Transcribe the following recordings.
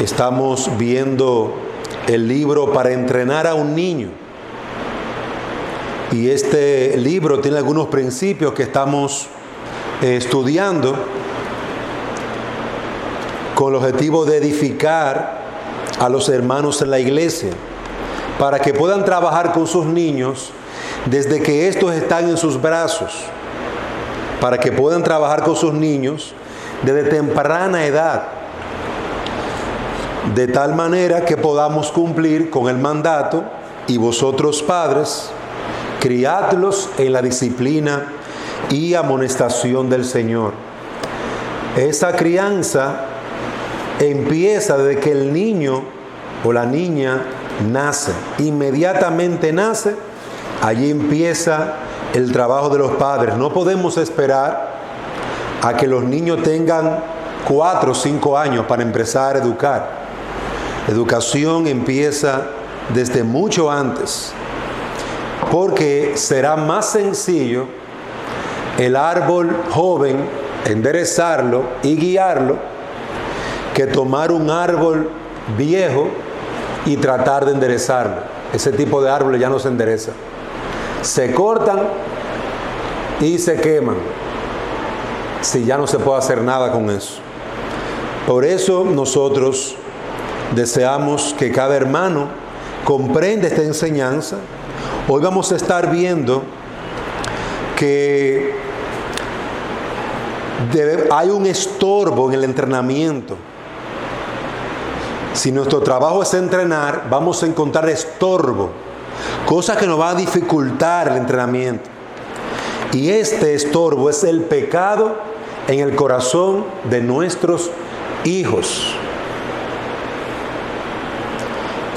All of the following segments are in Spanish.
Estamos viendo el libro Para entrenar a un niño. Y este libro tiene algunos principios que estamos estudiando con el objetivo de edificar a los hermanos en la iglesia, para que puedan trabajar con sus niños desde que estos están en sus brazos, para que puedan trabajar con sus niños desde temprana edad, de tal manera que podamos cumplir con el mandato: y vosotros padres, criadlos en la disciplina y amonestación del Señor. Esa crianza empieza desde que el niño o la niña nace. Inmediatamente nace, allí empieza el trabajo de los padres. No podemos esperar a que los niños tengan 4 o 5 años para empezar a educar. La educación empieza desde mucho antes, porque será más sencillo el árbol joven enderezarlo y guiarlo que tomar un árbol viejo y tratar de enderezarlo. Ese tipo de árboles ya no se endereza. Se cortan y se queman si ya no se puede hacer nada con eso. Por eso nosotros deseamos que cada hermano comprenda esta enseñanza. Hoy vamos a estar viendo que hay un estorbo en el entrenamiento. Si nuestro trabajo es entrenar, vamos a encontrar estorbo, cosas que nos van a dificultar el entrenamiento. Y este estorbo es el pecado en el corazón de nuestros hijos.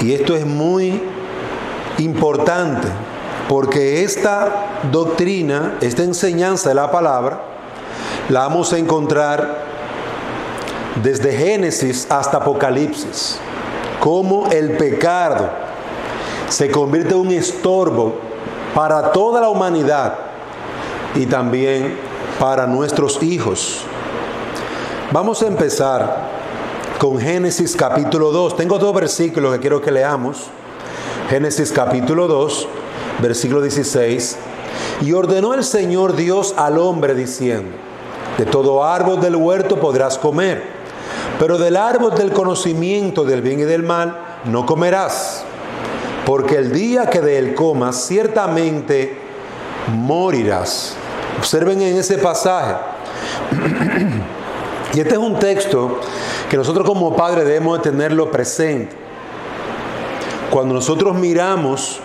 Y esto es muy importante, porque esta doctrina, esta enseñanza de la palabra, la vamos a encontrar desde Génesis hasta Apocalipsis. Cómo el pecado se convierte en un estorbo para toda la humanidad y también para nuestros hijos. Vamos a empezar con Génesis capítulo 2. Tengo 2 versículos que quiero que leamos. Génesis capítulo 2, versículo 16. Y ordenó el Señor Dios al hombre diciendo: de todo árbol del huerto podrás comer, pero del árbol del conocimiento del bien y del mal no comerás, porque el día que de él comas ciertamente morirás. Observen en ese pasaje. Y este es un texto que nosotros como padres debemos de tenerlo presente. Cuando nosotros miramos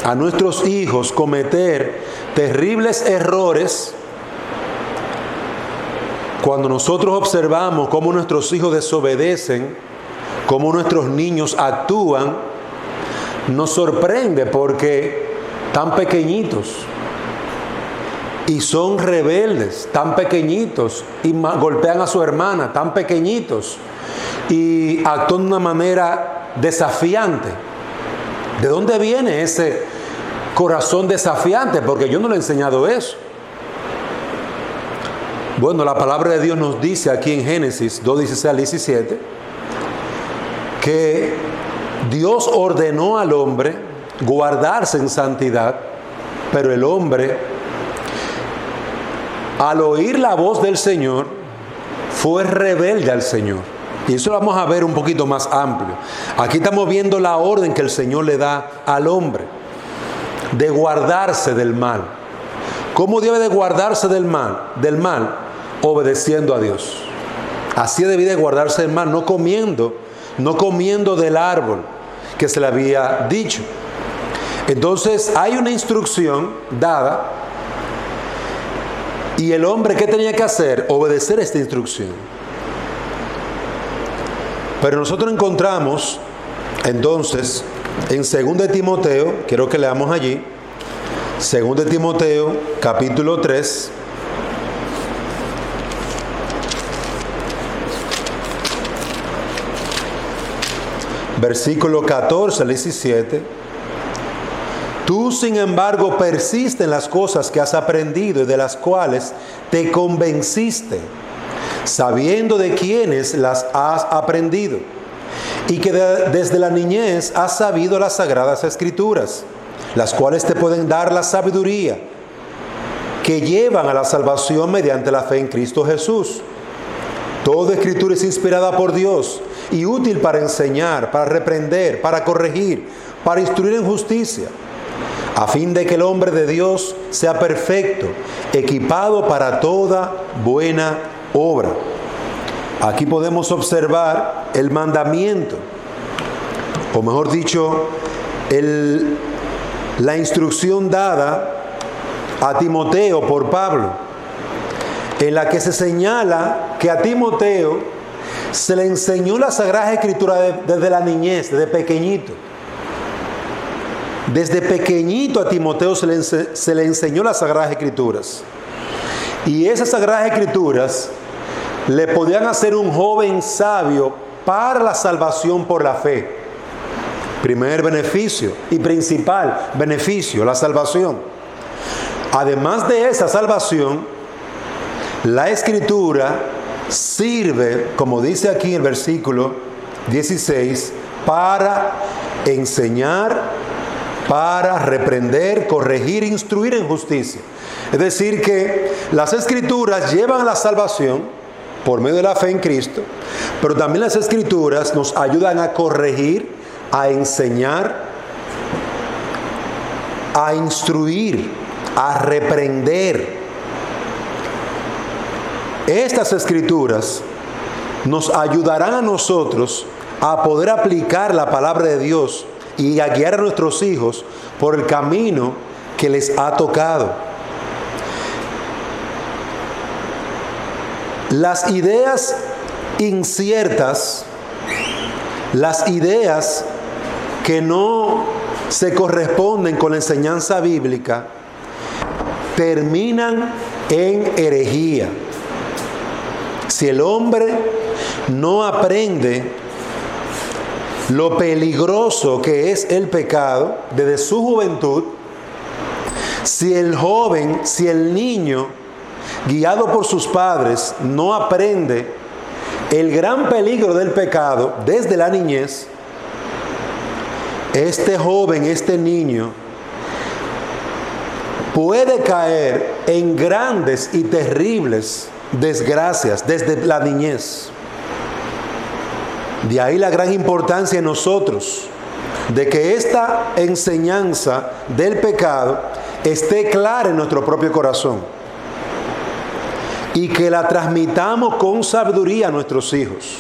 a nuestros hijos cometer terribles errores, cuando nosotros observamos cómo nuestros hijos desobedecen, cómo nuestros niños actúan, nos sorprende porque tan pequeñitos y son rebeldes, tan pequeñitos y golpean a su hermana, tan pequeñitos y actúan de una manera desafiante. ¿De dónde viene ese corazón desafiante? Porque yo no le he enseñado eso. Bueno, la palabra de Dios nos dice aquí en Génesis 2:16 al 17 que Dios ordenó al hombre guardarse en santidad, pero el hombre, al oír la voz del Señor, fue rebelde al Señor. Y eso lo vamos a ver un poquito más amplio. Aquí estamos viendo la orden que el Señor le da al hombre de guardarse del mal. ¿Cómo debe de guardarse del mal? Del mal, obedeciendo a Dios. Así debía de guardarse del mal, no comiendo del árbol que se le había dicho. Entonces hay una instrucción dada, y el hombre, ¿qué tenía que hacer? Obedecer esta instrucción. Pero nosotros encontramos entonces en 2 Timoteo, quiero que leamos allí, 2 Timoteo capítulo 3, versículo 14 al 17. Tú, sin embargo, persiste en las cosas que has aprendido y de las cuales te convenciste, sabiendo de quiénes las has aprendido, y que desde la niñez has sabido las sagradas escrituras, las cuales te pueden dar la sabiduría que llevan a la salvación mediante la fe en Cristo Jesús. Toda escritura es inspirada por Dios y útil para enseñar, para reprender, para corregir, para instruir en justicia, a fin de que el hombre de Dios sea perfecto, equipado para toda buena obra. Aquí podemos observar el mandamiento, o mejor dicho, la instrucción dada a Timoteo por Pablo, en la que se señala que a Timoteo se le enseñó la Sagrada Escritura desde la niñez, desde pequeñito. Desde pequeñito a Timoteo se le enseñó las Sagradas Escrituras. Y esas Sagradas Escrituras le podían hacer un joven sabio para la salvación por la fe. Primer beneficio y principal beneficio, la salvación. Además de esa salvación, la Escritura sirve, como dice aquí en el versículo 16, para enseñar, para reprender, corregir, instruir en justicia. Es decir, que las Escrituras llevan a la salvación por medio de la fe en Cristo, pero también las Escrituras nos ayudan a corregir, a enseñar, a instruir, a reprender. Estas Escrituras nos ayudarán a nosotros a poder aplicar la palabra de Dios y a guiar a nuestros hijos por el camino que les ha tocado. Las ideas inciertas, las ideas que no se corresponden con la enseñanza bíblica, terminan en herejía. Si el hombre no aprende lo peligroso que es el pecado desde su juventud, si el joven, si el niño, guiado por sus padres, no aprende el gran peligro del pecado desde la niñez, este joven, este niño, puede caer en grandes y terribles desgracias desde la niñez. De ahí la gran importancia en nosotros de que esta enseñanza del pecado esté clara en nuestro propio corazón y que la transmitamos con sabiduría a nuestros hijos.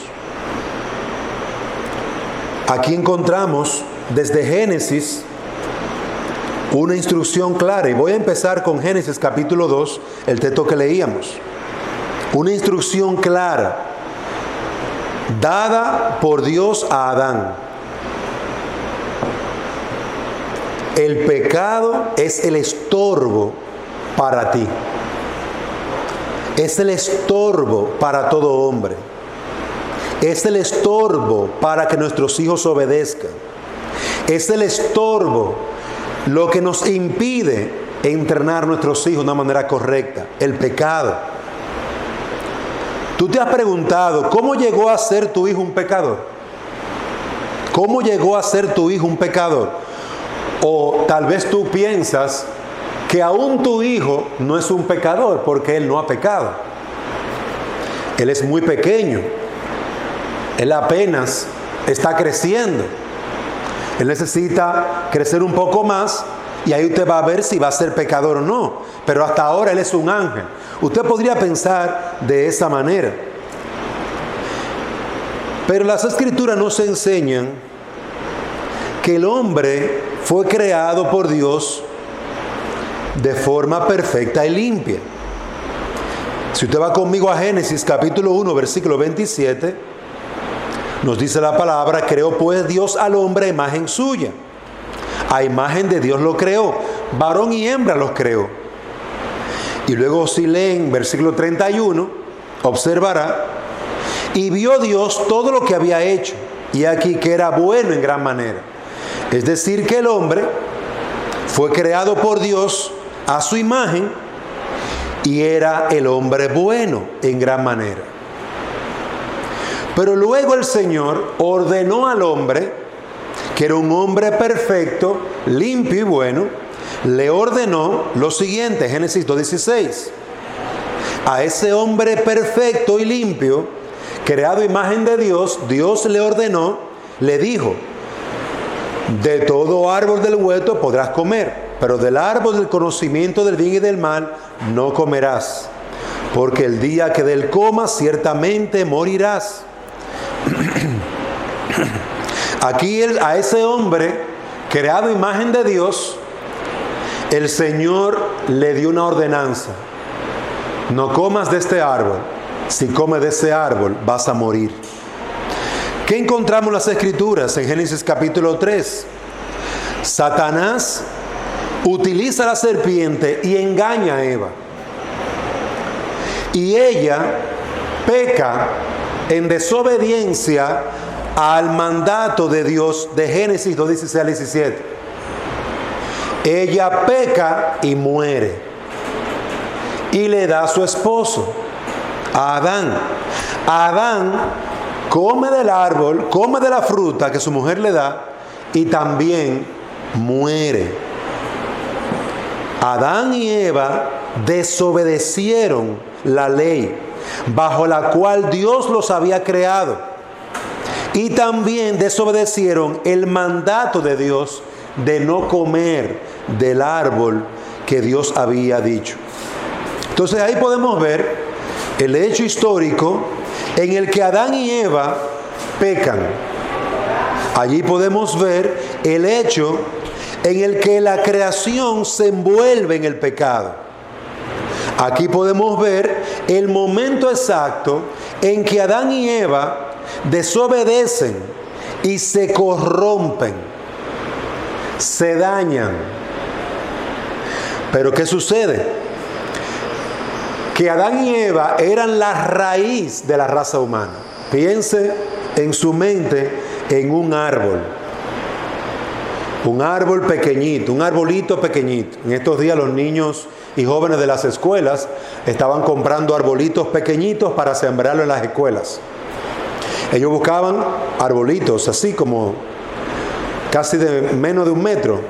Aquí encontramos desde Génesis una instrucción clara, y voy a empezar con Génesis capítulo 2, el texto que leíamos. Una instrucción clara dada por Dios a Adán. El pecado es el estorbo para ti. Es el estorbo para todo hombre. Es el estorbo para que nuestros hijos obedezcan. Es el estorbo lo que nos impide entrenar a nuestros hijos de una manera correcta. El pecado. ¿Tú te has preguntado cómo llegó a ser tu hijo un pecador? ¿Cómo llegó a ser tu hijo un pecador? O tal vez tú piensas que aún tu hijo no es un pecador porque él no ha pecado. Él es muy pequeño. Él apenas está creciendo. Él necesita crecer un poco más y ahí usted va a ver si va a ser pecador o no. Pero hasta ahora él es un ángel. Usted podría pensar de esa manera. Pero las Escrituras nos enseñan que el hombre fue creado por Dios de forma perfecta y limpia. Si usted va conmigo a Génesis capítulo 1, versículo 27, nos dice la palabra: creó pues Dios al hombre a imagen suya. A imagen de Dios lo creó, varón y hembra los creó. Y luego si leen versículo 31, observará: y vio Dios todo lo que había hecho, y aquí que era bueno en gran manera. Es decir, que el hombre fue creado por Dios a su imagen y era el hombre bueno en gran manera. Pero luego el Señor ordenó al hombre, que era un hombre perfecto, limpio y bueno, le ordenó lo siguiente, Génesis 2:16. A ese hombre perfecto y limpio, creado a imagen de Dios, Dios le ordenó, le dijo: de todo árbol del huerto podrás comer, pero del árbol del conocimiento del bien y del mal no comerás, porque el día que del comas ciertamente morirás. Aquí a ese hombre creado a imagen de Dios, el Señor le dio una ordenanza: no comas de este árbol, si comes de ese árbol vas a morir. ¿Qué encontramos en las Escrituras? En Génesis capítulo 3, Satanás utiliza la serpiente y engaña a Eva. Y ella peca en desobediencia al mandato de Dios de Génesis 2:16 al 17. Ella peca y muere. Y le da a su esposo, a Adán. Adán come del árbol, come de la fruta que su mujer le da y también muere. Adán y Eva desobedecieron la ley bajo la cual Dios los había creado, y también desobedecieron el mandato de Dios de no comer del árbol que Dios había dicho. Entonces ahí podemos ver el hecho histórico en el que Adán y Eva pecan. Allí podemos ver el hecho en el que la creación se envuelve en el pecado. Aquí podemos ver el momento exacto en que Adán y Eva desobedecen y se corrompen, se dañan. Pero ¿qué sucede? Que Adán y Eva eran la raíz de la raza humana. Piense en su mente en un árbol pequeñito, un arbolito pequeñito. En estos días los niños y jóvenes de las escuelas estaban comprando arbolitos pequeñitos para sembrarlo en las escuelas. Ellos buscaban arbolitos así como casi de menos de 1 metro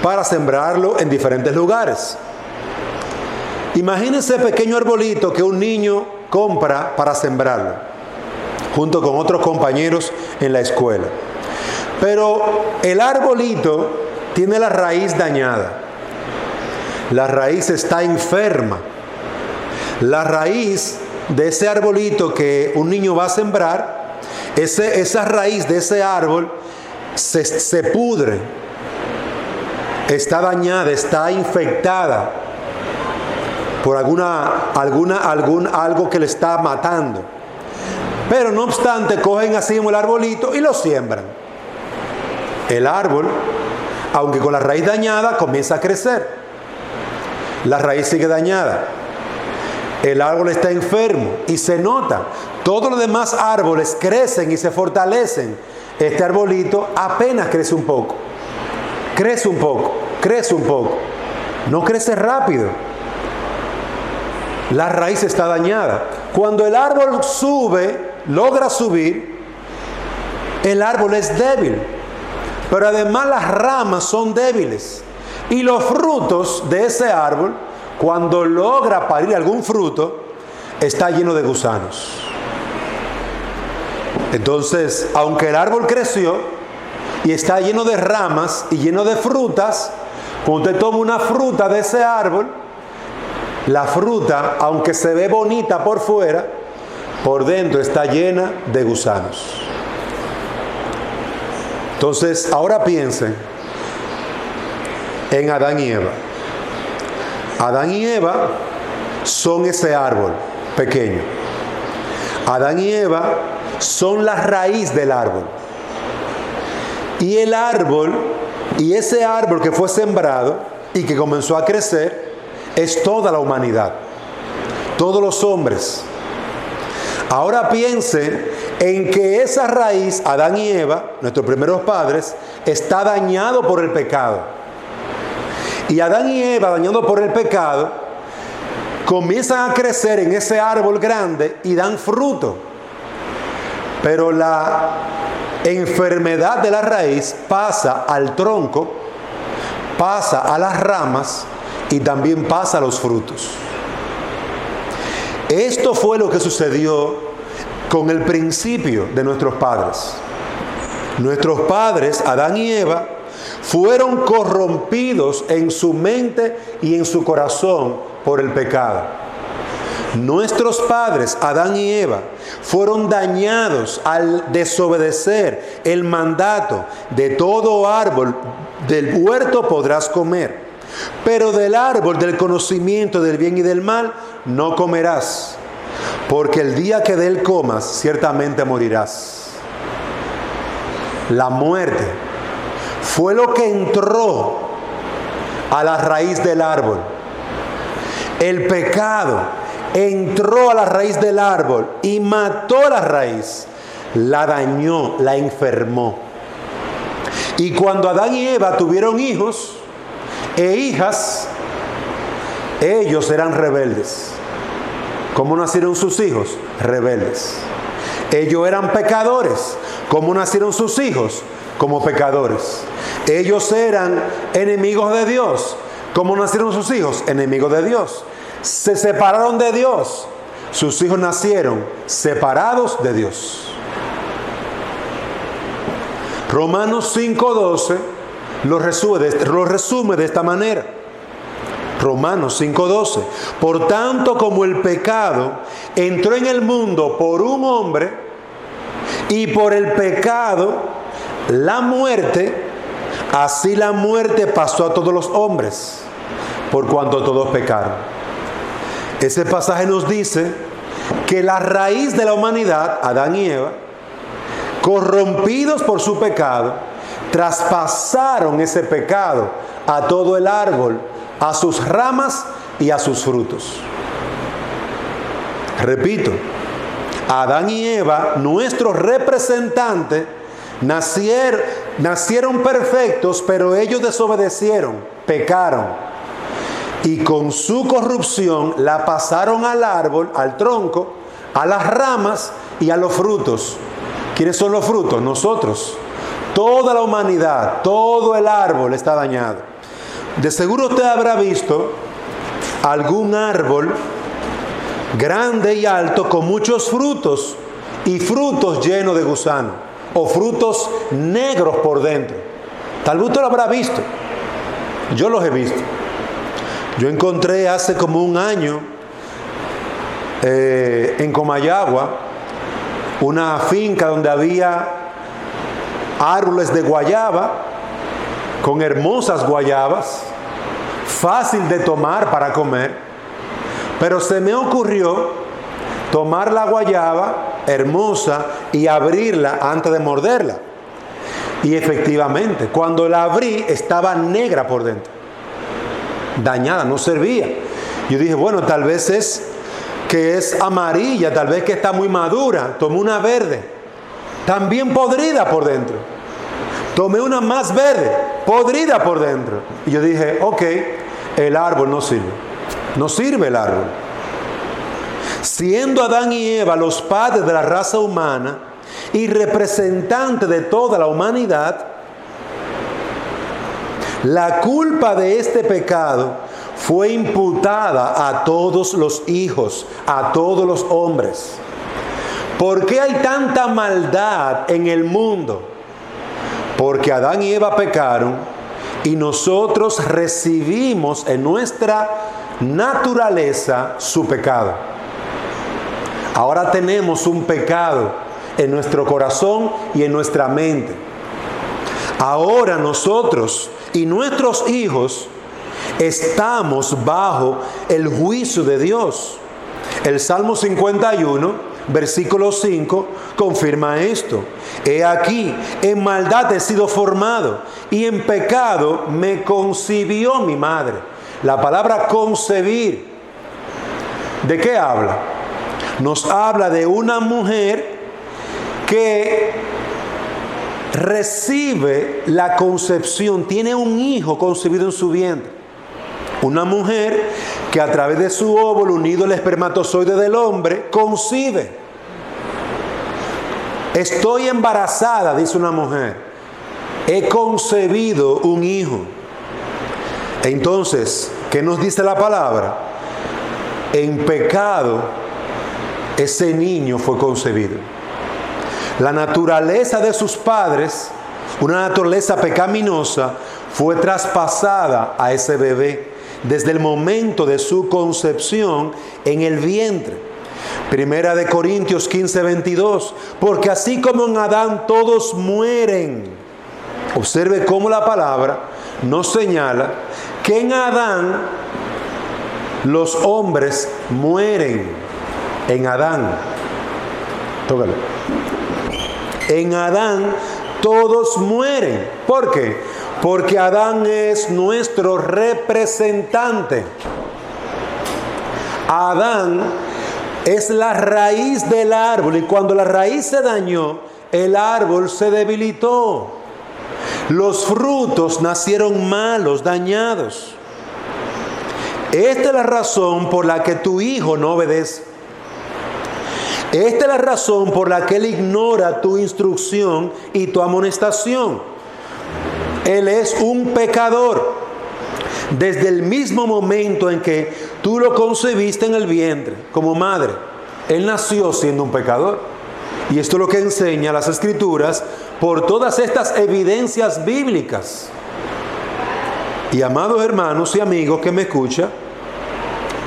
para sembrarlo en diferentes lugares. Imagínense el pequeño arbolito que un niño compra para sembrarlo, junto con otros compañeros en la escuela. Pero el arbolito tiene la raíz dañada. La raíz está enferma. La raíz de ese arbolito que un niño va a sembrar, esa raíz de ese árbol se pudre. Está dañada, está infectada por algo que le está matando. Pero no obstante, cogen así el arbolito y lo siembran. El árbol, aunque con la raíz dañada, comienza a crecer. La raíz sigue dañada. El árbol está enfermo y se nota. Todos los demás árboles crecen y se fortalecen. Este arbolito apenas crece un poco. Crece un poco, crece un poco. No crece rápido. La raíz está dañada. Cuando el árbol logra subir, el árbol es débil. Pero además las ramas son débiles. Y los frutos de ese árbol, cuando logra parir algún fruto, está lleno de gusanos. Entonces, aunque el árbol creció y está lleno de ramas y lleno de frutas, cuando usted toma una fruta de ese árbol, la fruta, aunque se ve bonita por fuera, por dentro está llena de gusanos. Entonces, ahora piensen en Adán y Eva. Adán y Eva son ese árbol pequeño. Adán y Eva son la raíz del árbol. Y el árbol, y ese árbol que fue sembrado y que comenzó a crecer, es toda la humanidad, todos los hombres. Ahora piensen en que esa raíz, Adán y Eva, nuestros primeros padres, está dañado por el pecado. Y Adán y Eva, dañados por el pecado, comienzan a crecer en ese árbol grande y dan fruto. Pero la enfermedad de la raíz pasa al tronco, pasa a las ramas y también pasa a los frutos. Esto fue lo que sucedió con el principio de nuestros padres. Nuestros padres, Adán y Eva, fueron corrompidos en su mente y en su corazón por el pecado. Nuestros padres, Adán y Eva, fueron dañados al desobedecer el mandato: de todo árbol del huerto podrás comer, pero del árbol del conocimiento del bien y del mal no comerás, porque el día que de él comas, ciertamente morirás. La muerte fue lo que entró a la raíz del árbol. El pecado entró a la raíz del árbol y mató la raíz, la dañó, la enfermó. Y cuando Adán y Eva tuvieron hijos e hijas, ellos eran rebeldes. ¿Cómo nacieron sus hijos? Rebeldes. Ellos eran pecadores. ¿Cómo nacieron sus hijos? Como pecadores. Ellos eran enemigos de Dios. ¿Cómo nacieron sus hijos? Enemigos de Dios. Se separaron de Dios. Sus hijos nacieron separados de Dios. Romanos 5:12 lo resume de esta manera. Romanos 5:12. Por tanto, como el pecado entró en el mundo por un hombre, y por el pecado la muerte, así la muerte pasó a todos los hombres, por cuanto todos pecaron. Ese pasaje nos dice que la raíz de la humanidad, Adán y Eva, corrompidos por su pecado, traspasaron ese pecado a todo el árbol, a sus ramas y a sus frutos. Repito, Adán y Eva, nuestros representantes, nacieron perfectos, pero ellos desobedecieron, pecaron. Y con su corrupción la pasaron al árbol, al tronco, a las ramas y a los frutos. ¿Quiénes son los frutos? Nosotros. Toda la humanidad, todo el árbol está dañado. De seguro usted habrá visto algún árbol grande y alto con muchos frutos y frutos llenos de gusano o frutos negros por dentro. Tal vez usted lo habrá visto. Yo los he visto. Yo encontré hace como un año en Comayagua una finca donde había árboles de guayaba con hermosas guayabas, fácil de tomar para comer, pero se me ocurrió tomar la guayaba hermosa y abrirla antes de morderla. Y efectivamente, cuando la abrí estaba negra por dentro, dañada, no servía. Yo dije, bueno, tal vez es que es amarilla, tal vez que está muy madura. Tomé una verde, también podrida por dentro. Tomé una más verde, podrida por dentro. Y yo dije, ok, el árbol no sirve. No sirve el árbol. Siendo Adán y Eva los padres de la raza humana y representantes de toda la humanidad, la culpa de este pecado fue imputada a todos los hijos, a todos los hombres. ¿Por qué hay tanta maldad en el mundo? Porque Adán y Eva pecaron y nosotros recibimos en nuestra naturaleza su pecado. Ahora tenemos un pecado en nuestro corazón y en nuestra mente. Ahora nosotros y nuestros hijos estamos bajo el juicio de Dios. El Salmo 51, versículo 5, confirma esto. He aquí, en maldad he sido formado, y en pecado me concibió mi madre. La palabra concebir, ¿de qué habla? Nos habla de una mujer que recibe la concepción, tiene un hijo concebido en su vientre. Una mujer que a través de su óvulo unido al espermatozoide del hombre concibe. Estoy embarazada, dice una mujer. He concebido un hijo. Entonces, ¿qué nos dice la palabra? En pecado, ese niño fue concebido. La naturaleza de sus padres, una naturaleza pecaminosa, fue traspasada a ese bebé desde el momento de su concepción en el vientre. Primera de Corintios 15:22, porque así como en Adán todos mueren. Observe cómo la palabra nos señala que en Adán los hombres mueren. En Adán. Tócalo. En Adán todos mueren. ¿Por qué? Porque Adán es nuestro representante. Adán es la raíz del árbol, y cuando la raíz se dañó, el árbol se debilitó. Los frutos nacieron malos, dañados. Esta es la razón por la que tu hijo no obedece. Esta es la razón por la que él ignora tu instrucción y tu amonestación. Él es un pecador. Desde el mismo momento en que tú lo concebiste en el vientre como madre, él nació siendo un pecador. Y esto es lo que enseña las Escrituras por todas estas evidencias bíblicas. Y amados hermanos y amigos que me escuchan,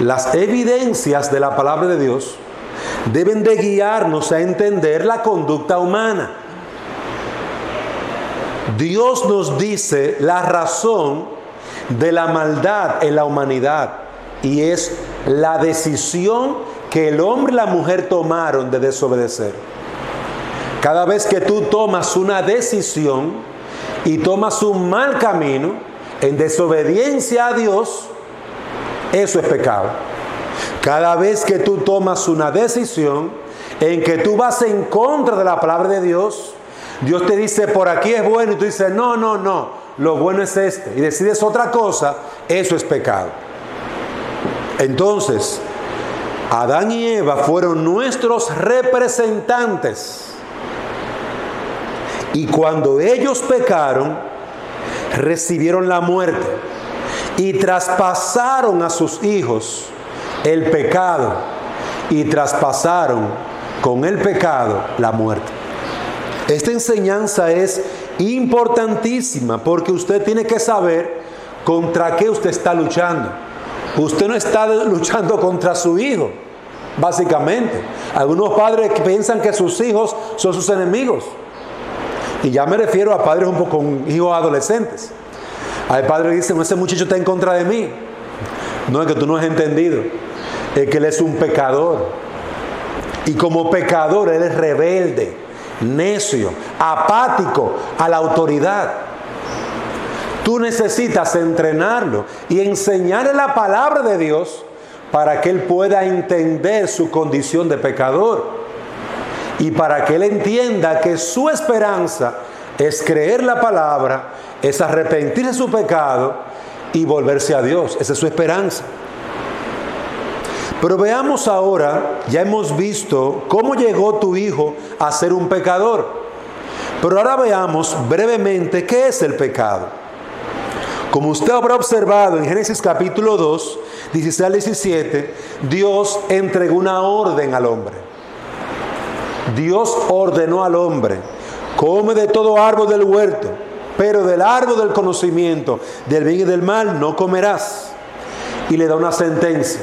las evidencias de la palabra de Dios deben de guiarnos a entender la conducta humana. Dios nos dice la razón de la maldad en la humanidad, y es la decisión que el hombre y la mujer tomaron de desobedecer. Cada vez que tú tomas una decisión y tomas un mal camino en desobediencia a Dios, eso es pecado. Cada vez que tú tomas una decisión en que tú vas en contra de la palabra de Dios, Dios te dice por aquí es bueno y tú dices no, lo bueno es este, y decides otra cosa, eso es pecado. Entonces, Adán y Eva fueron nuestros representantes. Y cuando ellos pecaron, recibieron la muerte y traspasaron a sus hijos el pecado, y traspasaron con el pecado la muerte. Esta enseñanza es importantísima porque usted tiene que saber contra qué usted está luchando. Usted no está luchando contra su hijo, básicamente. Algunos padres piensan que sus hijos son sus enemigos. Y ya me refiero a padres un poco con hijos adolescentes. Hay padres que dicen, ese muchacho está en contra de mí. No, es que tú no has entendido. Es que él es un pecador. Y como pecador, él es rebelde, necio, apático a la autoridad. Tú necesitas entrenarlo y enseñarle la palabra de Dios para que él pueda entender su condición de pecador. Y para que él entienda que su esperanza es creer la palabra, es arrepentirse de su pecado y volverse a Dios. Esa es su esperanza. Pero veamos ahora, ya hemos visto cómo llegó tu hijo a ser un pecador. Pero ahora veamos brevemente qué es el pecado. Como usted habrá observado en Génesis capítulo 2, 16 al 17, Dios entregó una orden al hombre. Dios ordenó al hombre, come de todo árbol del huerto, pero del árbol del conocimiento, del bien y del mal, no comerás. Y le da una sentencia: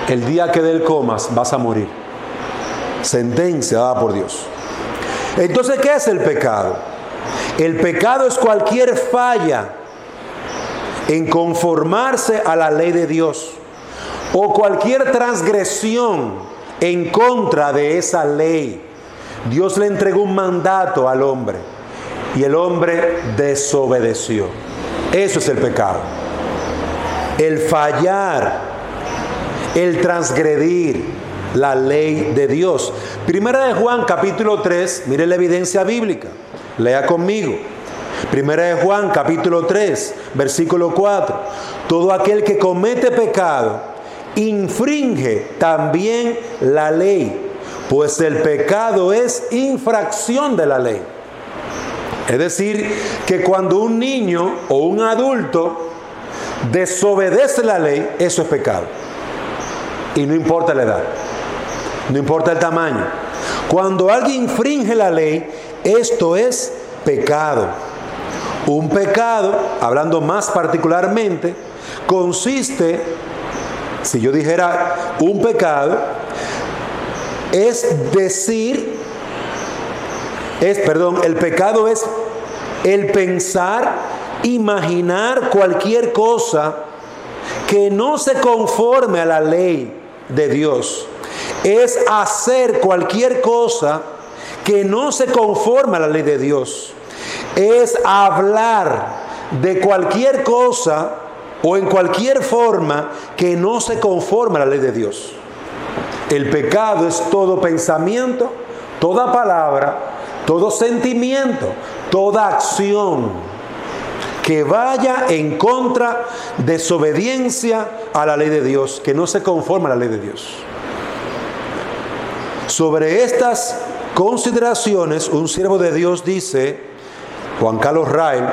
el día que de él comas, vas a morir. Sentencia dada por Dios. Entonces, ¿qué es el pecado? El pecado es cualquier falla en conformarse a la ley de Dios, o cualquier transgresión en contra de esa ley. Dios le entregó un mandato al hombre y el hombre desobedeció. Eso es el pecado. El fallar, el transgredir la ley de Dios. Primera de Juan capítulo 3, mire la evidencia bíblica. Lea conmigo. Primera de Juan capítulo 3, versículo 4. Todo aquel que comete pecado infringe también la ley, Pues el pecado es infracción de la ley. Es decir, que cuando un niño o un adulto desobedece la ley, eso es pecado. Y no importa la edad, no importa el tamaño. Cuando alguien infringe la ley, esto es pecado. Un pecado, hablando más particularmente, consiste, si yo dijera un pecado, el pecado es el pensar, imaginar cualquier cosa que no se conforme a la ley de Dios. Es hacer cualquier cosa que no se conforme a la ley de Dios. Es hablar de cualquier cosa o en cualquier forma que no se conforme a la ley de Dios. El pecado es todo pensamiento, toda palabra, todo sentimiento, toda acción que vaya en contra, desobediencia a la ley de Dios, que no se conforma a la ley de Dios. Sobre estas consideraciones, un siervo de Dios dice, Juan Carlos Rail,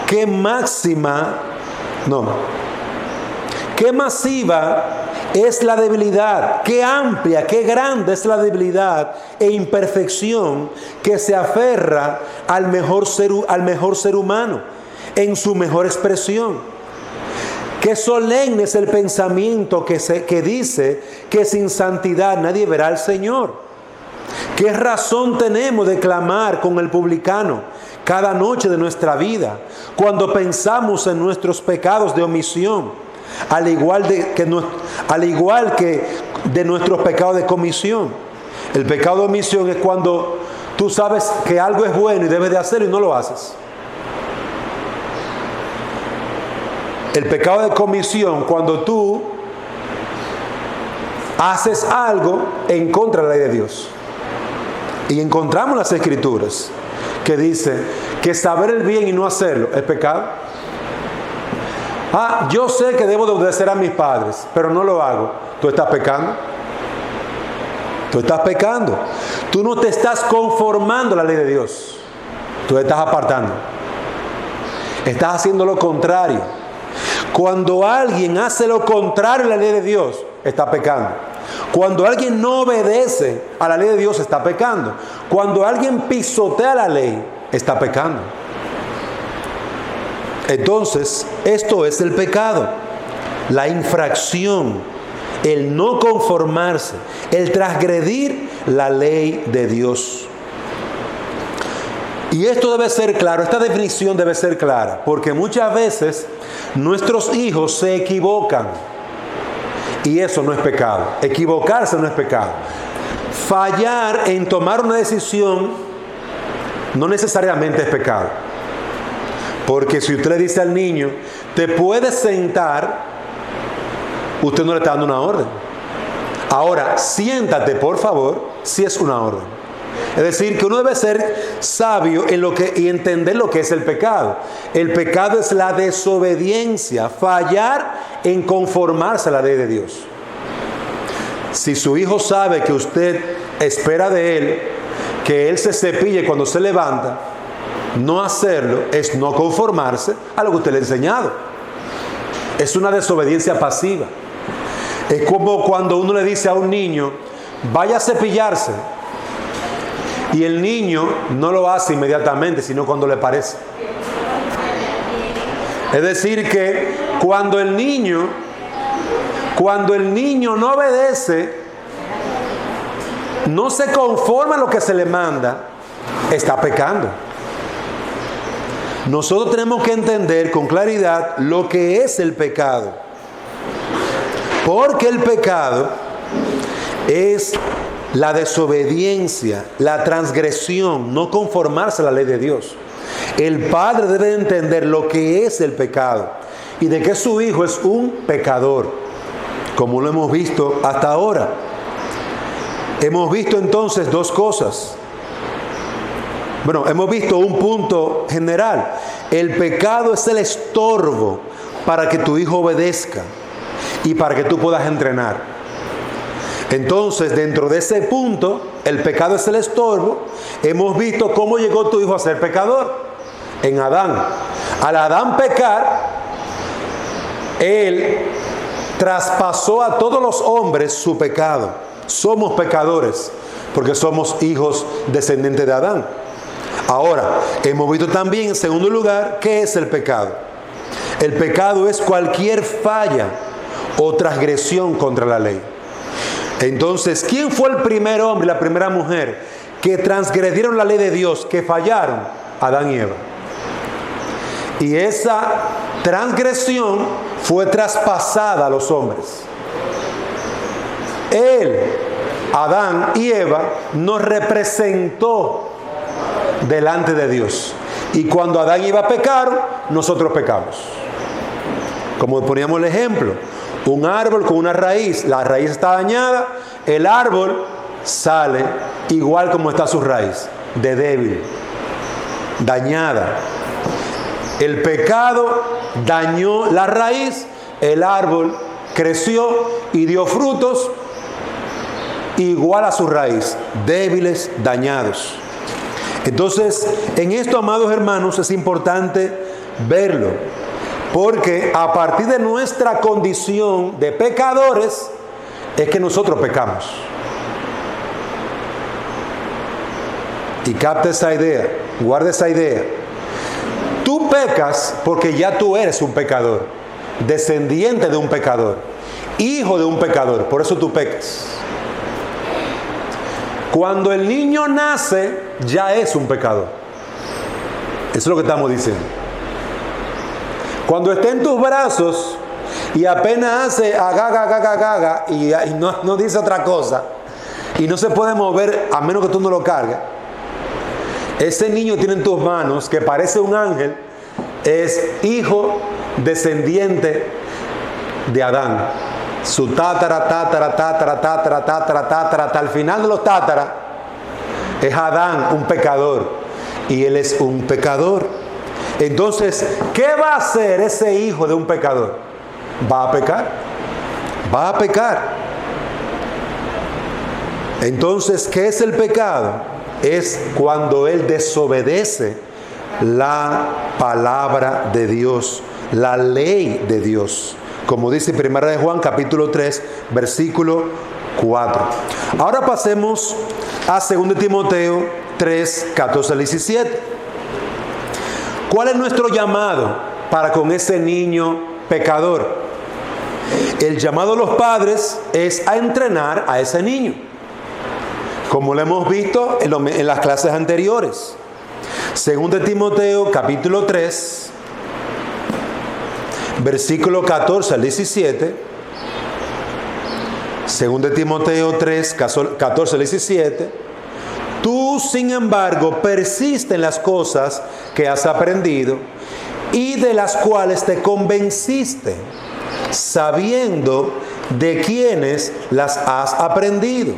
qué masiva es la debilidad, qué amplia, qué grande es la debilidad e imperfección que se aferra al mejor ser humano en su mejor expresión. Qué solemne es el pensamiento que dice que sin santidad nadie verá al Señor. Qué razón tenemos de clamar con el publicano cada noche de nuestra vida cuando pensamos en nuestros pecados de omisión, al igual que de nuestros pecados de comisión. El pecado de omisión es cuando tú sabes que algo es bueno y debes de hacerlo y no lo haces. El pecado de comisión, cuando tú haces algo en contra de la ley de Dios. Y encontramos las Escrituras que dice que saber el bien y no hacerlo es pecado. Yo sé que debo de obedecer a mis padres, pero no lo hago. Tú estás pecando. Tú estás pecando. Tú no te estás conformando a la ley de Dios. Tú te estás apartando. Estás haciendo lo contrario. Cuando alguien hace lo contrario a la ley de Dios, está pecando. Cuando alguien no obedece a la ley de Dios, está pecando. Cuando alguien pisotea la ley, está pecando. Entonces, esto es el pecado, la infracción, el no conformarse, el transgredir la ley de Dios. Y esto debe ser claro, esta definición debe ser clara, porque muchas veces nuestros hijos se equivocan y eso no es pecado. Equivocarse no es pecado. Fallar en tomar una decisión no necesariamente es pecado. Porque si usted le dice al niño, te puedes sentar, usted no le está dando una orden. Ahora, siéntate, por favor, si es una orden. Es decir, que uno debe ser sabio y entender lo que es el pecado. El pecado es la desobediencia, fallar en conformarse a la ley de Dios. Si su hijo sabe que usted espera de él que él se cepille cuando se levanta, no hacerlo es no conformarse a lo que usted le ha enseñado. Es una desobediencia pasiva. Es como cuando uno le dice a un niño, vaya a cepillarse. Y el niño no lo hace inmediatamente, sino cuando le parece. Es decir que cuando el niño no obedece, no se conforma a lo que se le manda, está pecando. Nosotros tenemos que entender con claridad lo que es el pecado. Porque el pecado es la desobediencia, la transgresión, no conformarse a la ley de Dios. El padre debe entender lo que es el pecado y de que su hijo es un pecador, como lo hemos visto hasta ahora. Hemos visto entonces dos cosas. Hemos visto un punto general. El pecado es el estorbo para que tu hijo obedezca y para que tú puedas entrenar. Entonces, dentro de ese punto, el pecado es el estorbo. Hemos visto cómo llegó tu hijo a ser pecador en Adán. Al Adán pecar, él traspasó a todos los hombres su pecado. Somos pecadores porque somos hijos descendientes de Adán. Ahora, hemos visto también, en segundo lugar, ¿qué es el pecado? El pecado es cualquier falla o transgresión contra la ley. Entonces, ¿quién fue el primer hombre y la primera mujer que transgredieron la ley de Dios, que fallaron? Adán y Eva. Y esa transgresión fue traspasada a los hombres. Él, Adán y Eva, nos representó delante de Dios. Y cuando Adán y Eva pecaron, nosotros pecamos. Como poníamos el ejemplo, un árbol con una raíz, la raíz está dañada, el árbol sale igual como está su raíz, de débil, dañada. El pecado dañó la raíz, el árbol creció y dio frutos igual a su raíz, débiles, dañados. Entonces, en esto, amados hermanos, es importante verlo, porque a partir de nuestra condición de pecadores es que nosotros pecamos. Y capta esa idea, guarda esa idea. Tú pecas porque ya tú eres un pecador, descendiente de un pecador, hijo de un pecador, por eso tú pecas. Cuando el niño nace, ya es un pecador. Eso es lo que estamos diciendo. Cuando esté en tus brazos y apenas hace agaga y no dice otra cosa y no se puede mover a menos que tú no lo cargues, ese niño tiene en tus manos, que parece un ángel, es hijo descendiente de Adán. Su tátara, hasta el final de los tátaras, es Adán, un pecador. Y él es un pecador. Entonces, ¿qué va a hacer ese hijo de un pecador? Va a pecar. Va a pecar. Entonces, ¿qué es el pecado? Es cuando él desobedece la palabra de Dios, la ley de Dios. Como dice 1 de Juan, capítulo 3, versículo 4. Ahora pasemos a 2 Timoteo 3, 14 al 17. ¿Cuál es nuestro llamado para con ese niño pecador? El llamado de los padres es a entrenar a ese niño, como lo hemos visto en las clases anteriores. 2 Timoteo capítulo 3, versículo 14 al 17. 2 Timoteo 3, 14 al 17. Tú, sin embargo, persiste en las cosas que has aprendido y de las cuales te convenciste, sabiendo de quiénes las has aprendido,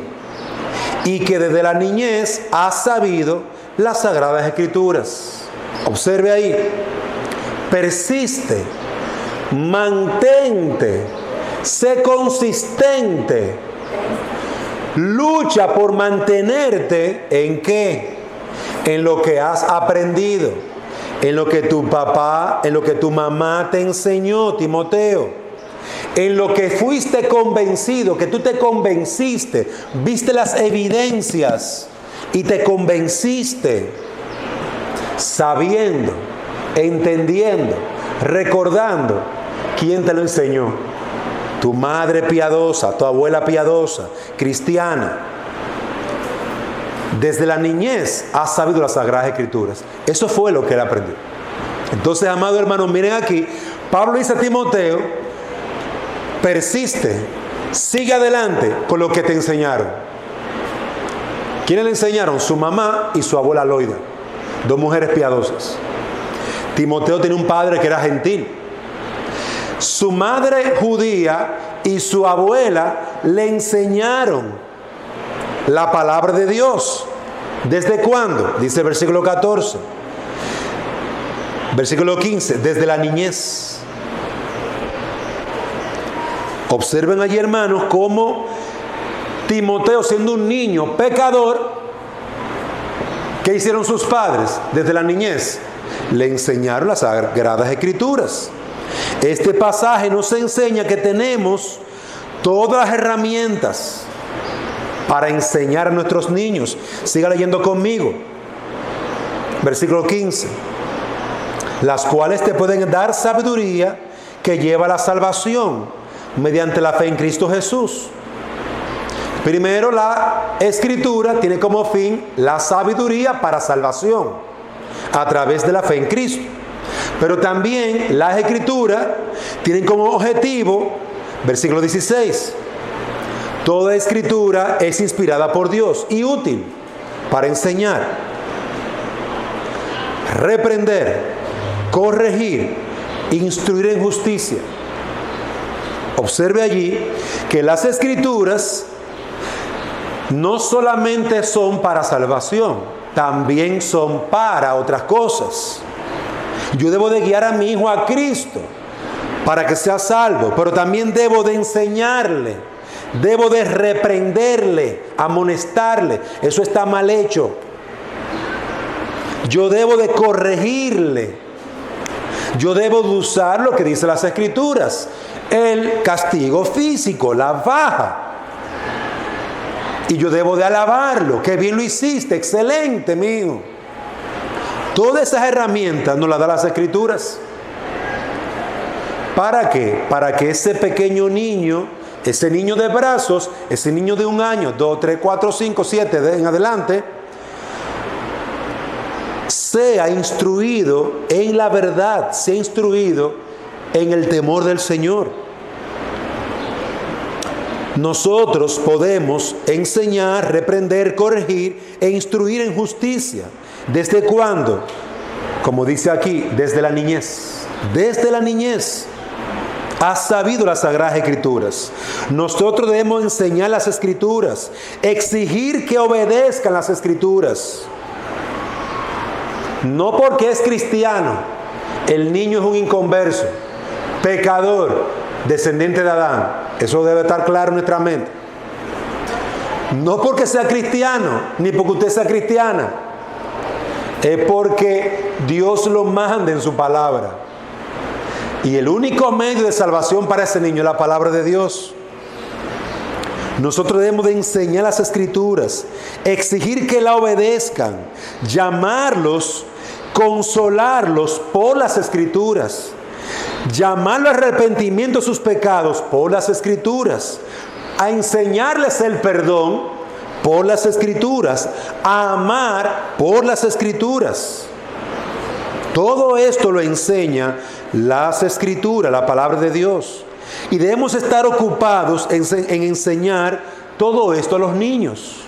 y que desde la niñez has sabido las Sagradas Escrituras. Observe ahí, persiste, mantente, sé consistente, lucha por mantenerte ¿en qué? En lo que has aprendido, en lo que tu papá, en lo que tu mamá te enseñó, Timoteo, en lo que fuiste convencido, que tú te convenciste, viste las evidencias y te convenciste, sabiendo, entendiendo, recordando quién te lo enseñó. Tu madre piadosa, tu abuela piadosa, cristiana. Desde la niñez has sabido las Sagradas Escrituras. Eso fue lo que él aprendió. Entonces, amados hermanos, miren aquí, Pablo dice a Timoteo, persiste, sigue adelante con lo que te enseñaron. ¿Quiénes le enseñaron? Su mamá y su abuela Loida, dos mujeres piadosas. Timoteo tenía un padre que era gentil. Su madre judía y su abuela le enseñaron la palabra de Dios. ¿Desde cuándo? Dice el versículo 14. Versículo 15. Desde la niñez. Observen allí, hermanos, cómo Timoteo, siendo un niño pecador, ¿qué hicieron sus padres desde la niñez? Le enseñaron las Sagradas Escrituras. Este pasaje nos enseña que tenemos todas las herramientas para enseñar a nuestros niños. Siga leyendo conmigo. Versículo 15. Las cuales te pueden dar sabiduría que lleva a la salvación mediante la fe en Cristo Jesús. Primero, la Escritura tiene como fin la sabiduría para salvación a través de la fe en Cristo. Pero también las Escrituras tienen como objetivo, versículo 16, toda Escritura es inspirada por Dios y útil para enseñar, reprender, corregir, instruir en justicia. Observe allí que las Escrituras no solamente son para salvación, también son para otras cosas. Yo debo de guiar a mi hijo a Cristo para que sea salvo, pero también debo de enseñarle, debo de reprenderle, amonestarle. Eso está mal hecho. Yo debo de corregirle. Yo debo de usar lo que dice las Escrituras, el castigo físico, la faja. Y yo debo de alabarlo. Qué bien lo hiciste, excelente, mi hijo. Todas esas herramientas nos las dan las Escrituras. ¿Para qué? Para que ese pequeño niño, ese niño de brazos, ese niño de 1 año, 2, 3, 4, 5, 7 en adelante, sea instruido en la verdad, sea instruido en el temor del Señor. Nosotros podemos enseñar, reprender, corregir e instruir en justicia. ¿Desde cuándo? Como dice aquí, desde la niñez. Desde la niñez has sabido las Sagradas Escrituras. Nosotros debemos enseñar las Escrituras, exigir que obedezcan las Escrituras. No porque es cristiano, el niño es un inconverso, pecador, descendiente de Adán. Eso debe estar claro en nuestra mente. No porque sea cristiano, ni porque usted sea cristiana. Es porque Dios lo manda en su palabra. Y el único medio de salvación para ese niño es la palabra de Dios. Nosotros debemos de enseñar las Escrituras, exigir que la obedezcan, llamarlos, consolarlos por las Escrituras, llamarlo al arrepentimiento de sus pecados por las Escrituras, a enseñarles el perdón por las Escrituras, a amar por las Escrituras. Todo esto lo enseña las Escrituras, la palabra de Dios. Y debemos estar ocupados en enseñar todo esto a los niños.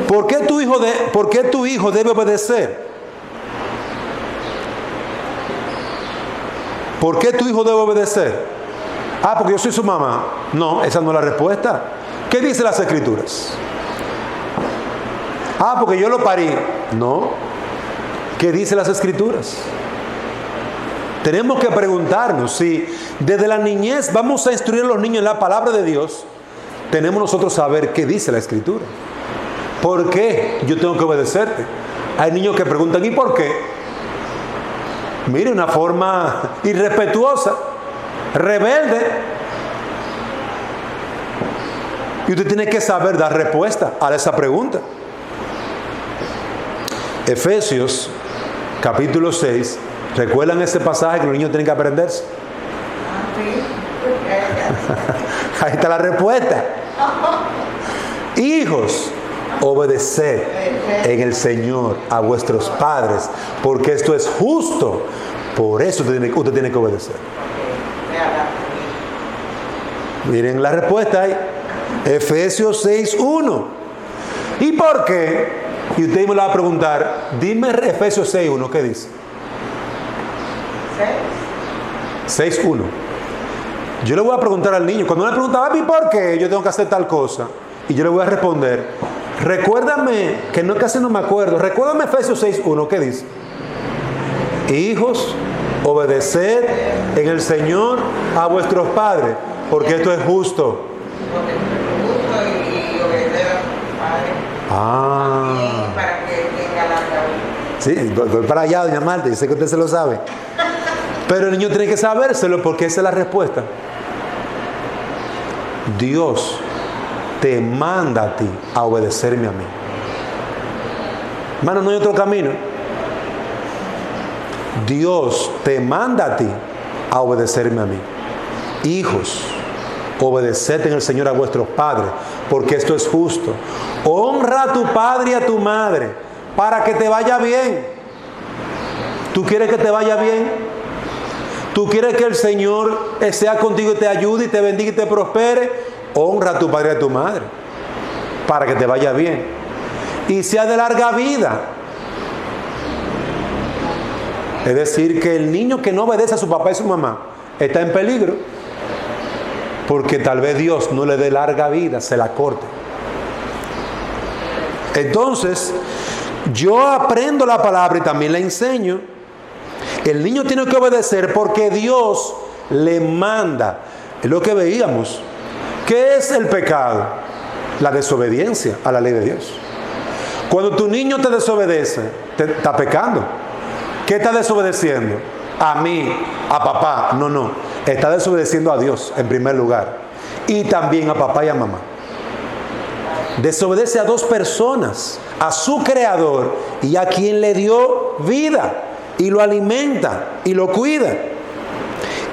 ¿Por qué tu hijo debe obedecer? ¿Por qué tu hijo debe obedecer? Ah, porque yo soy su mamá. No, esa no es la respuesta. ¿Qué dice las Escrituras? Ah, porque yo lo parí. No. ¿Qué dice las Escrituras? Tenemos que preguntarnos si desde la niñez vamos a instruir a los niños en la palabra de Dios. Tenemos nosotros saber qué dice la Escritura. ¿Por qué yo tengo que obedecerte? Hay niños que preguntan, ¿y por qué? Mire, una forma irrespetuosa, rebelde. Y usted tiene que saber dar respuesta a esa pregunta. Efesios, capítulo 6. ¿Recuerdan ese pasaje que los niños tienen que aprenderse? Ahí está la respuesta. Hijos, obedeced en el Señor a vuestros padres, porque esto es justo. Por eso usted tiene que obedecer. Miren la respuesta ahí. Efesios 6:1. ¿Y por qué? Y usted me lo va a preguntar. Dime Efesios 6:1, ¿qué dice? 6:1. Yo le voy a preguntar al niño, cuando me preguntaba a mí por qué yo tengo que hacer tal cosa, y yo le voy a responder, recuérdame, que no casi no me acuerdo, recuérdame Efesios 6:1, ¿qué dice? Hijos, obedeced en el Señor a vuestros padres, porque esto es justo. Sí, voy para allá, doña Marta, yo sé que usted se lo sabe. Pero el niño tiene que sabérselo porque esa es la respuesta. Dios te manda a ti a obedecerme a mí. Hermano, no hay otro camino. Dios te manda a ti a obedecerme a mí. Hijos, obedeced en el Señor a vuestros padres, porque esto es justo. Honra a tu padre y a tu madre, para que te vaya bien. ¿Tú quieres que te vaya bien? ¿Tú quieres que el Señor sea contigo y te ayude y te bendiga y te prospere? Honra a tu padre y a tu madre, para que te vaya bien y sea de larga vida. Es decir, que el niño que no obedece a su papá y su mamá está en peligro, porque tal vez Dios no le dé larga vida, se la corte. Entonces, yo aprendo la palabra y también la enseño. El niño tiene que obedecer porque Dios le manda. Es lo que veíamos. ¿Qué es el pecado? La desobediencia a la ley de Dios. Cuando tu niño te desobedece, te está pecando. ¿Qué está desobedeciendo? A mí, a papá. No. Está desobedeciendo a Dios en primer lugar. Y también a papá y a mamá. Desobedece a dos personas. A su creador y a quien le dio vida. Y lo alimenta y lo cuida.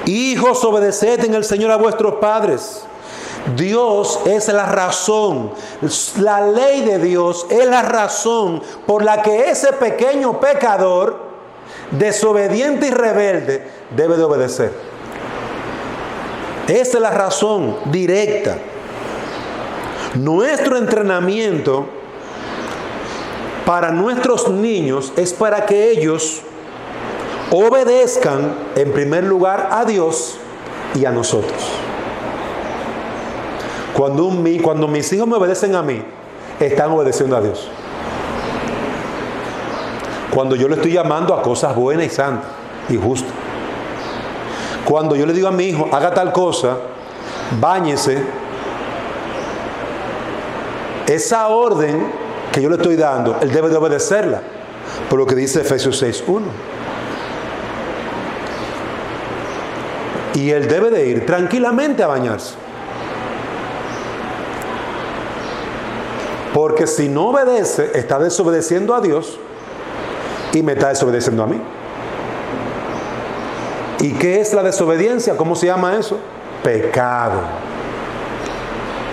Hijos, obedeced en el Señor a vuestros padres. Dios es la razón, la ley de Dios es la razón por la que ese pequeño pecador, desobediente y rebelde, debe de obedecer. Esa es la razón directa. Nuestro entrenamiento para nuestros niños es para que ellos obedezcan en primer lugar a Dios y a nosotros. Cuando mis hijos me obedecen a mí, están obedeciendo a Dios. Cuando yo le estoy llamando a cosas buenas y santas y justas. Cuando yo le digo a mi hijo, haga tal cosa, báñese, esa orden que yo le estoy dando, él debe de obedecerla. Por lo que dice Efesios 6:1. Y él debe de ir tranquilamente a bañarse. Porque si no obedece, está desobedeciendo a Dios y me está desobedeciendo a mí. ¿Y qué es la desobediencia? ¿Cómo se llama eso? Pecado.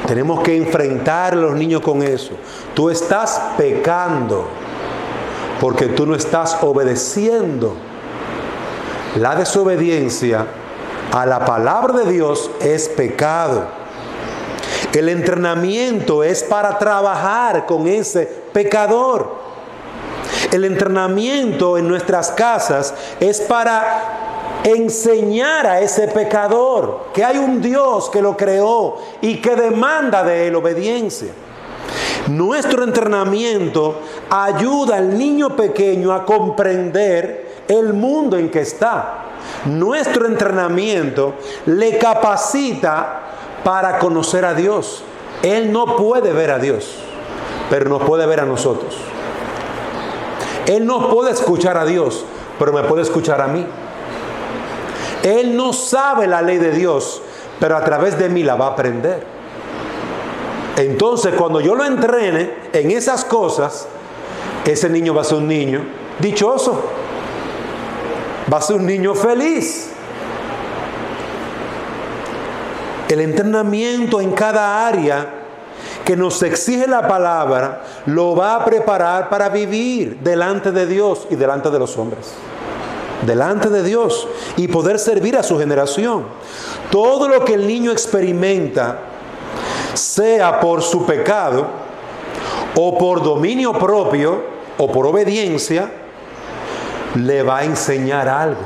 Tenemos que enfrentar a los niños con eso. Tú estás pecando porque tú no estás obedeciendo. La desobediencia a la palabra de Dios es pecado. El entrenamiento es para trabajar con ese pecador. El entrenamiento en nuestras casas es para enseñar a ese pecador que hay un Dios que lo creó y que demanda de él obediencia. Nuestro entrenamiento ayuda al niño pequeño a comprender el mundo en que está. Nuestro entrenamiento le capacita para conocer a Dios. Él no puede ver a Dios, pero nos puede ver a nosotros. Él no puede escuchar a Dios, pero me puede escuchar a mí. Él no sabe la ley de Dios, pero a través de mí la va a aprender. Entonces, cuando yo lo entrene en esas cosas, ese niño va a ser un niño dichoso. Va a ser un niño feliz. El entrenamiento en cada área que nos exige la palabra lo va a preparar para vivir delante de Dios y delante de los hombres. Delante de Dios y poder servir a su generación. Todo lo que el niño experimenta, sea por su pecado o por dominio propio o por obediencia, le va a enseñar algo.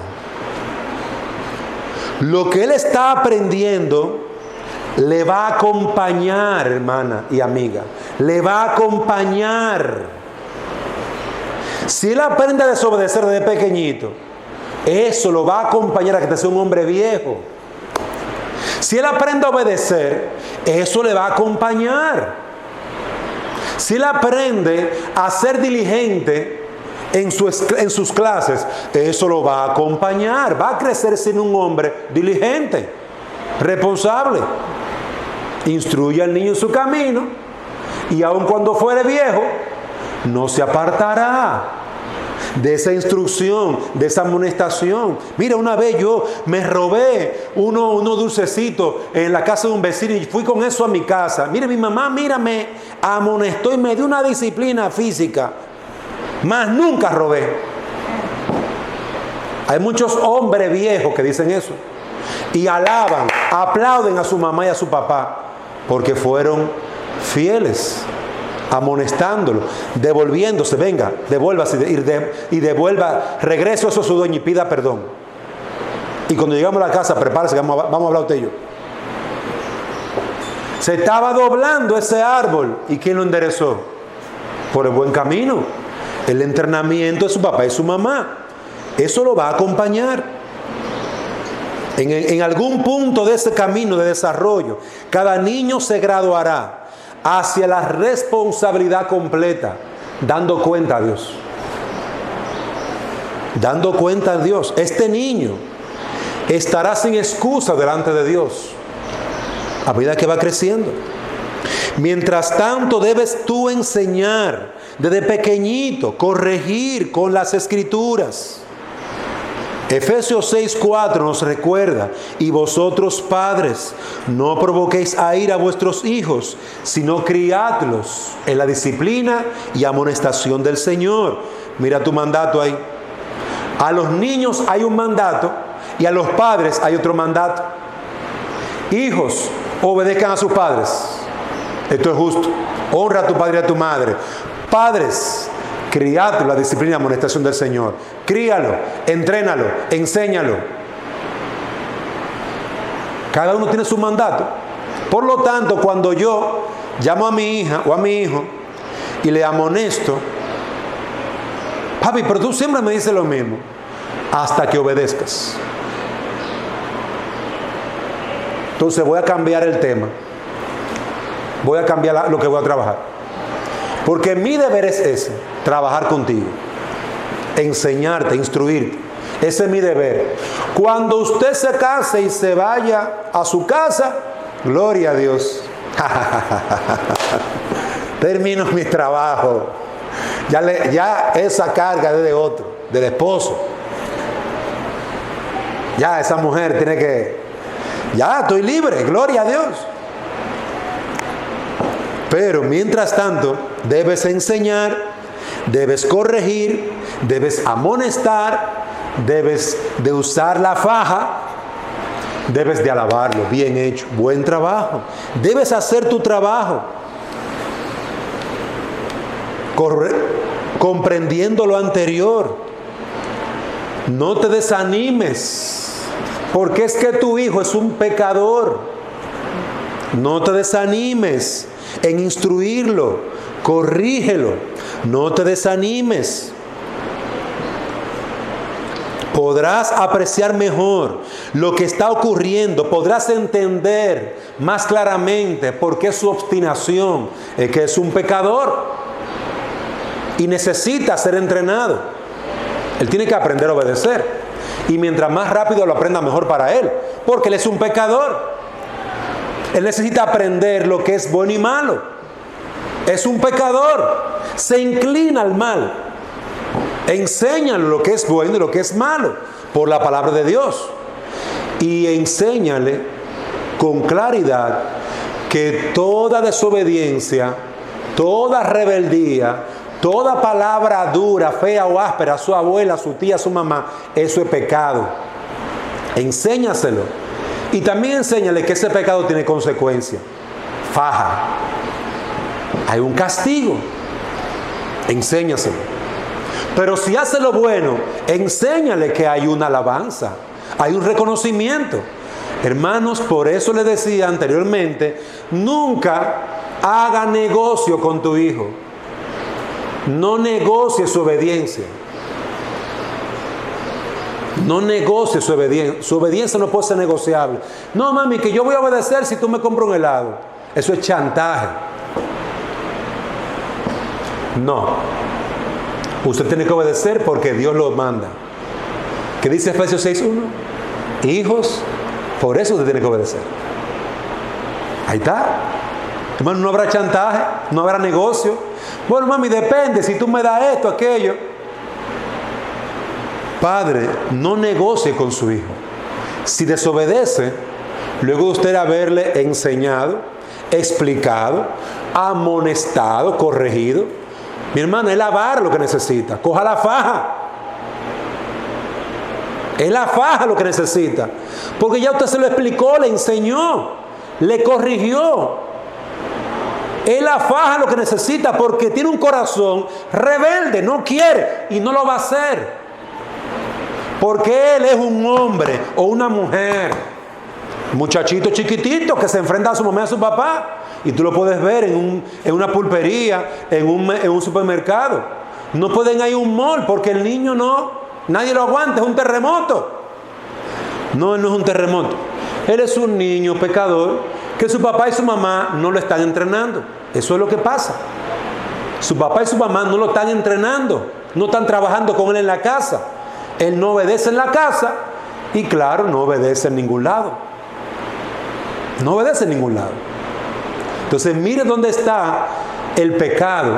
Lo que él está aprendiendo le va a acompañar, hermana y amiga. Le va a acompañar. Si él aprende a desobedecer desde pequeñito, eso lo va a acompañar a que sea un hombre viejo. Si él aprende a obedecer, eso le va a acompañar. Si él aprende a ser diligente en sus clases, eso lo va a acompañar. Va a crecer siendo un hombre diligente, responsable. Instruye al niño en su camino, y aun cuando fuere viejo, no se apartará de esa instrucción, de esa amonestación. Mira, una vez yo me robé unos dulcecitos en la casa de un vecino y fui con eso a mi casa. Mire, mi mamá, mira, me amonestó y me dio una disciplina física. Más nunca robé. Hay muchos hombres viejos que dicen eso y alaban, aplauden a su mamá y a su papá porque fueron fieles, amonestándolo, devolviéndose. Venga, devuélvase y devuelva, regreso eso a su dueño y pida perdón. Y cuando llegamos a la casa, prepárese, vamos a hablar usted y yo. Se estaba doblando ese árbol, ¿y quién lo enderezó? Por el buen camino, el entrenamiento de su papá y su mamá. Eso lo va a acompañar en algún punto de ese camino de desarrollo. Cada niño se graduará hacia la responsabilidad completa, dando cuenta a Dios. Dando cuenta a Dios. Este niño estará sin excusa delante de Dios a medida que va creciendo. Mientras tanto, debes tú enseñar desde pequeñito, corregir con las Escrituras. Efesios 6:4 nos recuerda: y vosotros, padres, no provoquéis a ira a vuestros hijos, sino criadlos en la disciplina y amonestación del Señor. Mira tu mandato ahí. A los niños hay un mandato y a los padres hay otro mandato. Hijos, obedezcan a sus padres. Esto es justo. Honra a tu padre y a tu madre. Padres, criadlo, la disciplina y amonestación del Señor. Críalo, entrénalo, enséñalo. Cada uno tiene su mandato. Por lo tanto, cuando yo llamo a mi hija o a mi hijo y le amonesto: papi, pero tú siempre me dices lo mismo. Hasta que obedezcas. Entonces voy a cambiar el tema. Voy a cambiar lo que voy a trabajar. Porque mi deber es ese: trabajar contigo, enseñarte, instruirte. Ese es mi deber. Cuando usted se case y se vaya a su casa, gloria a Dios. Termino mi trabajo. Ya esa carga es de otro, del esposo. Ya esa mujer tiene que... Ya estoy libre, gloria a Dios. Pero mientras tanto, debes enseñar, debes corregir, debes amonestar, debes de usar la faja, debes de alabarlo. Bien hecho, buen trabajo. Debes hacer tu trabajo comprendiendo lo anterior. No te desanimes, porque es que tu hijo es un pecador. No te desanimes en instruirlo, corrígelo, no te desanimes. Podrás apreciar mejor lo que está ocurriendo, podrás entender más claramente por qué su obstinación es que es un pecador y necesita ser entrenado. Él tiene que aprender a obedecer, y mientras más rápido lo aprenda, mejor para él, porque él es un pecador. Él necesita aprender lo que es bueno y malo. Es un pecador. Se inclina al mal. Enséñale lo que es bueno y lo que es malo por la palabra de Dios. Y enséñale con claridad que toda desobediencia, toda rebeldía, toda palabra dura, fea o áspera a su abuela, a su tía, a su mamá, eso es pecado. Enséñaselo. Y también enséñale que ese pecado tiene consecuencia. Faja. Hay un castigo. Enséñaselo. Pero si hace lo bueno, enséñale que hay una alabanza, hay un reconocimiento. Hermanos, por eso les decía anteriormente, nunca haga negocio con tu hijo. No negocie su obediencia. No negocie su obediencia. Su obediencia no puede ser negociable. No, mami, que yo voy a obedecer si tú me compras un helado. Eso es chantaje. No. Usted tiene que obedecer porque Dios lo manda. ¿Qué dice Efesios 6:1? Hijos, por eso usted tiene que obedecer. Ahí está. Hermano, no habrá chantaje, no habrá negocio. Bueno, mami, depende, si tú me das esto, aquello. Padre, no negocie con su hijo. Si desobedece, luego de usted haberle enseñado, explicado, amonestado, corregido, mi hermano, es lavar lo que necesita. Coja la faja. Es la faja lo que necesita. Porque ya usted se lo explicó, le enseñó, le corrigió. Es la faja lo que necesita porque tiene un corazón rebelde, no quiere y no lo va a hacer. Porque él es un hombre o una mujer, muchachito chiquitito que se enfrenta a su mamá y a su papá. Y tú lo puedes ver en una pulpería, en un supermercado. No pueden ir a un mall porque el niño nadie lo aguanta, es un terremoto. No, él no es un terremoto. Él es un niño pecador que su papá y su mamá no lo están entrenando. Eso es lo que pasa. Su papá y su mamá no lo están entrenando, no están trabajando con él en la casa. Él no obedece en la casa y claro, no obedece en ningún lado. No obedece en ningún lado. Entonces mire dónde está el pecado,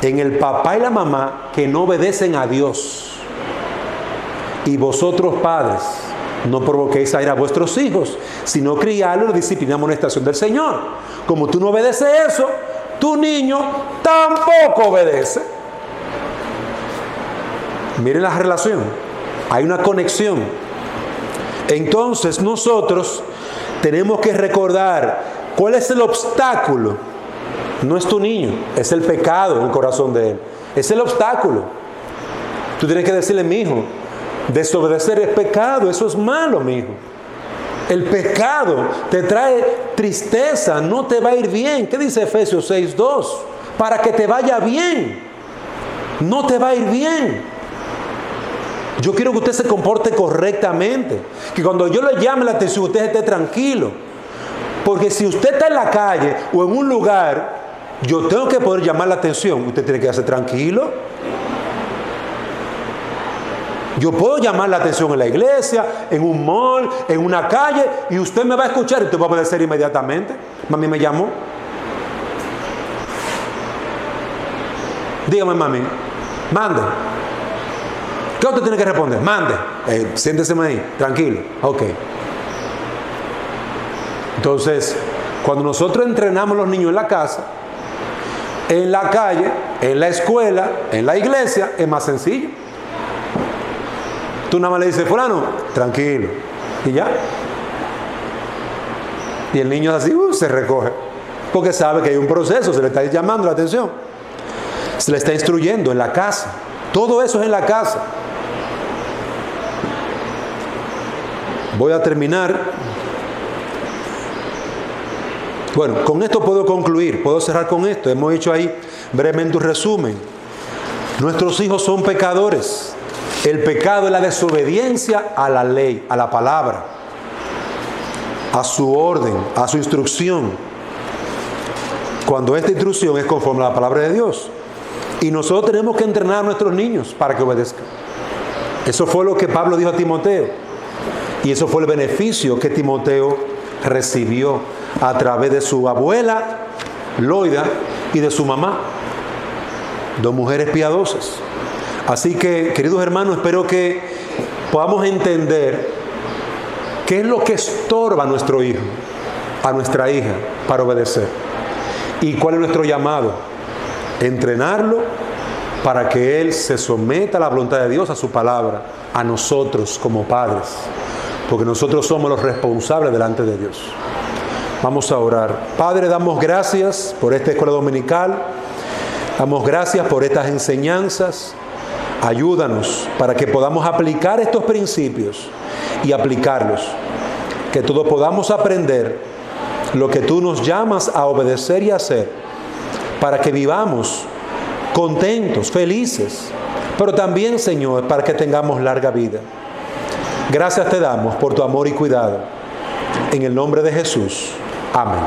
en el papá y la mamá que no obedecen a Dios. Y vosotros padres, no provoquéis a ir a vuestros hijos, sino criarlos en la disciplina y amonestación del Señor. Como tú no obedeces eso, tu niño tampoco obedece. Miren la relación, hay una conexión. Entonces nosotros tenemos que recordar cuál es el obstáculo. No es tu niño, es el pecado en el corazón de él. Es el obstáculo. Tú tienes que decirle, mi hijo, desobedecer es pecado, eso es malo, mi hijo. El pecado te trae tristeza, no te va a ir bien. ¿Qué dice Efesios 6:2? Para que te vaya bien. No te va a ir bien. Yo quiero que usted se comporte correctamente. Que cuando yo le llame la atención, usted esté tranquilo. Porque si usted está en la calle o en un lugar, yo tengo que poder llamar la atención. Usted tiene que quedarse tranquilo. Yo puedo llamar la atención en la iglesia, en un mall, en una calle, y usted me va a escuchar y usted va a obedecer inmediatamente. Mami me llamó. Dígame, mami, mande. ¿Qué usted tiene que responder? Mande. Siéntese ahí, tranquilo. Ok. Entonces, cuando nosotros entrenamos a los niños en la casa, en la calle, en la escuela, en la iglesia, es más sencillo. Tú nada más le dices, fulano, tranquilo. Y ya. Y el niño así, se recoge. Porque sabe que hay un proceso, se le está llamando la atención. Se le está instruyendo en la casa. Todo eso es en la casa. Voy a terminar. Bueno, con esto puedo concluir, puedo cerrar con esto. Hemos hecho ahí brevemente un resumen. Nuestros hijos son pecadores. El pecado es la desobediencia a la ley, a la palabra, a su orden, a su instrucción. Cuando esta instrucción es conforme a la palabra de Dios. Y nosotros tenemos que entrenar a nuestros niños para que obedezcan. Eso fue lo que Pablo dijo a Timoteo. Y eso fue el beneficio que Timoteo recibió a través de su abuela, Loida, y de su mamá. Dos mujeres piadosas. Así que, queridos hermanos, espero que podamos entender qué es lo que estorba a nuestro hijo, a nuestra hija, para obedecer. Y cuál es nuestro llamado. Entrenarlo para que él se someta a la voluntad de Dios, a su palabra, a nosotros como padres. Porque nosotros somos los responsables delante de Dios. Vamos a orar. Padre, damos gracias por esta escuela dominical. Damos gracias por estas enseñanzas. Ayúdanos para que podamos aplicar estos principios y aplicarlos. Que todos podamos aprender lo que tú nos llamas a obedecer y hacer, para que vivamos contentos, felices, pero también, Señor, para que tengamos larga vida. Gracias te damos por tu amor y cuidado. En el nombre de Jesús. Amén.